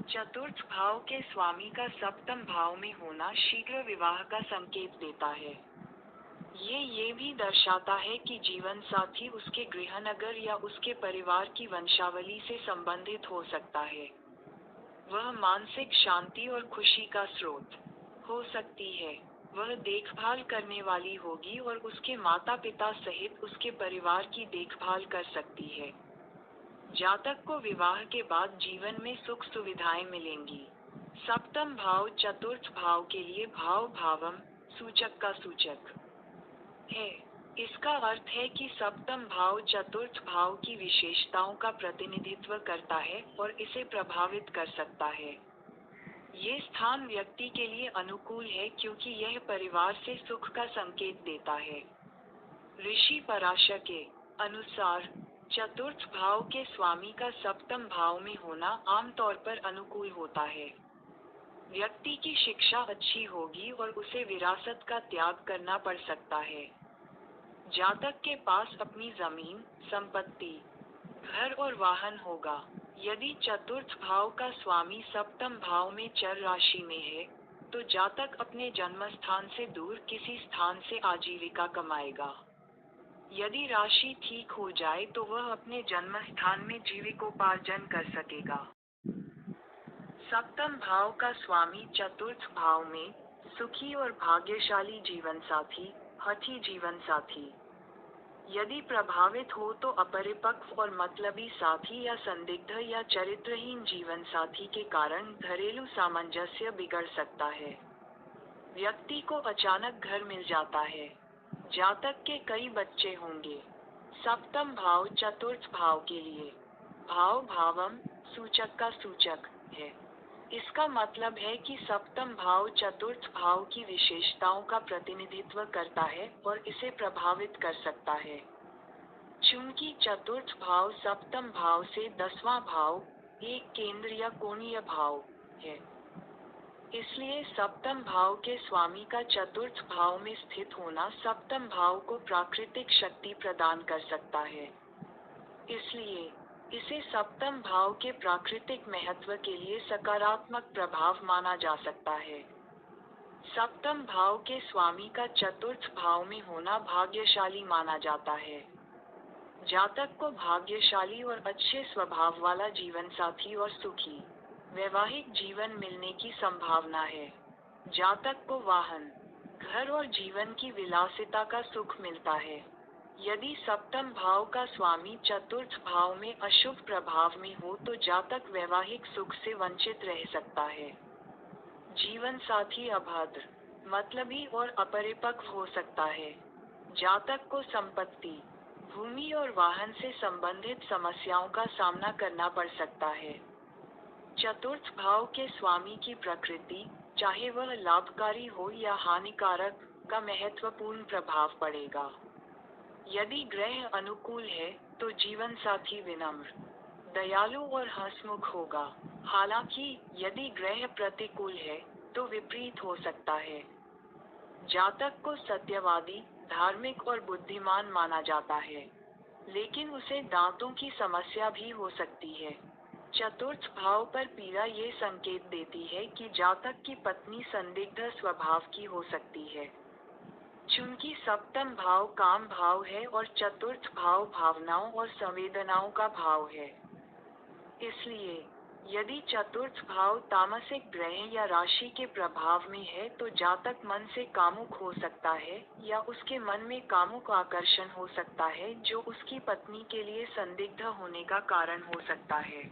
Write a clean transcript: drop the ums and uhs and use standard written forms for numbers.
चतुर्थ भाव के स्वामी का सप्तम भाव में होना शीघ्र विवाह का संकेत देता है। ये भी दर्शाता है कि जीवन साथी उसके गृहनगर या उसके परिवार की वंशावली से संबंधित हो सकता है। वह मानसिक शांति और खुशी का स्रोत हो सकती है। वह देखभाल करने वाली होगी और उसके माता पिता सहित उसके परिवार की देखभाल कर सकती है। जातक को विवाह के बाद जीवन में सुख सुविधाएं मिलेंगी। सप्तम भाव चतुर्थ भाव के लिए भाव भावम सूचक का सूचक है। इसका अर्थ है कि सप्तम भाव चतुर्थ भाव की विशेषताओं का प्रतिनिधित्व करता है और इसे प्रभावित कर सकता है। ये स्थान व्यक्ति के लिए अनुकूल है क्योंकि यह परिवार से सुख का संकेत देता है। ऋषि पराशर के अनुसार चतुर्थ भाव के स्वामी का सप्तम भाव में होना आमतौर पर अनुकूल होता है। व्यक्ति की शिक्षा अच्छी होगी और उसे विरासत का त्याग करना पड़ सकता है। जातक के पास अपनी जमीन, संपत्ति, घर और वाहन होगा। यदि चतुर्थ भाव का स्वामी सप्तम भाव में चर राशि में है, तो जातक अपने जन्म स्थान से दूर किसी स्थान से आजीविका कमाएगा। यदि राशि ठीक हो जाए तो वह अपने जन्म स्थान में जीविकोपार्जन कर सकेगा। सप्तम भाव का स्वामी चतुर्थ भाव में सुखी और भाग्यशाली जीवन साथी, हठी जीवन साथी। यदि प्रभावित हो तो अपरिपक्व और मतलबी साथी या संदिग्ध या चरित्रहीन जीवन साथी के कारण घरेलू सामंजस्य बिगड़ सकता है। व्यक्ति को अचानक घर मिल जाता है। जातक के कई बच्चे होंगे। सप्तम भाव चतुर्थ भाव के लिए भाव भावम सूचक का सूचक है। इसका मतलब है कि सप्तम भाव चतुर्थ भाव की विशेषताओं का प्रतिनिधित्व करता है और इसे प्रभावित कर सकता है। चूंकि चतुर्थ भाव सप्तम भाव से 10वां भाव एक केंद्र या कोणीय भाव है, इसलिए सप्तम भाव के स्वामी का चतुर्थ भाव में स्थित होना सप्तम भाव को प्राकृतिक शक्ति प्रदान कर सकता है। इसलिए इसे सप्तम भाव के प्राकृतिक महत्व के लिए सकारात्मक प्रभाव माना जा सकता है। सप्तम भाव के स्वामी का चतुर्थ भाव में होना भाग्यशाली माना जाता है। जातक को भाग्यशाली और अच्छे स्वभाव वाला जीवन साथी और सुखी वैवाहिक जीवन मिलने की संभावना है। जातक को वाहन, घर और जीवन की विलासिता का सुख मिलता है। यदि सप्तम भाव का स्वामी चतुर्थ भाव में अशुभ प्रभाव में हो तो जातक वैवाहिक सुख से वंचित रह सकता है। जीवन साथी अभद्र, मतलबी और अपरिपक्व हो सकता है। जातक को संपत्ति, भूमि और वाहन से संबंधित समस्याओं का सामना करना पड़ सकता है। चतुर्थ भाव के स्वामी की प्रकृति, चाहे वह लाभकारी हो या हानिकारक, का महत्वपूर्ण प्रभाव पड़ेगा। यदि ग्रह अनुकूल है, तो जीवन साथी विनम्र, दयालु और हंसमुख होगा। हालांकि, यदि ग्रह प्रतिकूल है, तो विपरीत हो सकता है। जातक को सत्यवादी, धार्मिक और बुद्धिमान माना जाता है, लेकिन उसे दांतों की समस्या भी हो सकती है। चतुर्थ भाव पर पीड़ा ये संकेत देती है कि जातक की पत्नी संदिग्ध स्वभाव की हो सकती है। चूंकि सप्तम भाव काम भाव है और चतुर्थ भाव भावनाओं और संवेदनाओं का भाव है, इसलिए यदि चतुर्थ भाव तामसिक ग्रह या राशि के प्रभाव में है तो जातक मन से कामुक हो सकता है या उसके मन में कामुक आकर्षण हो सकता है जो उसकी पत्नी के लिए संदिग्ध होने का कारण हो सकता है।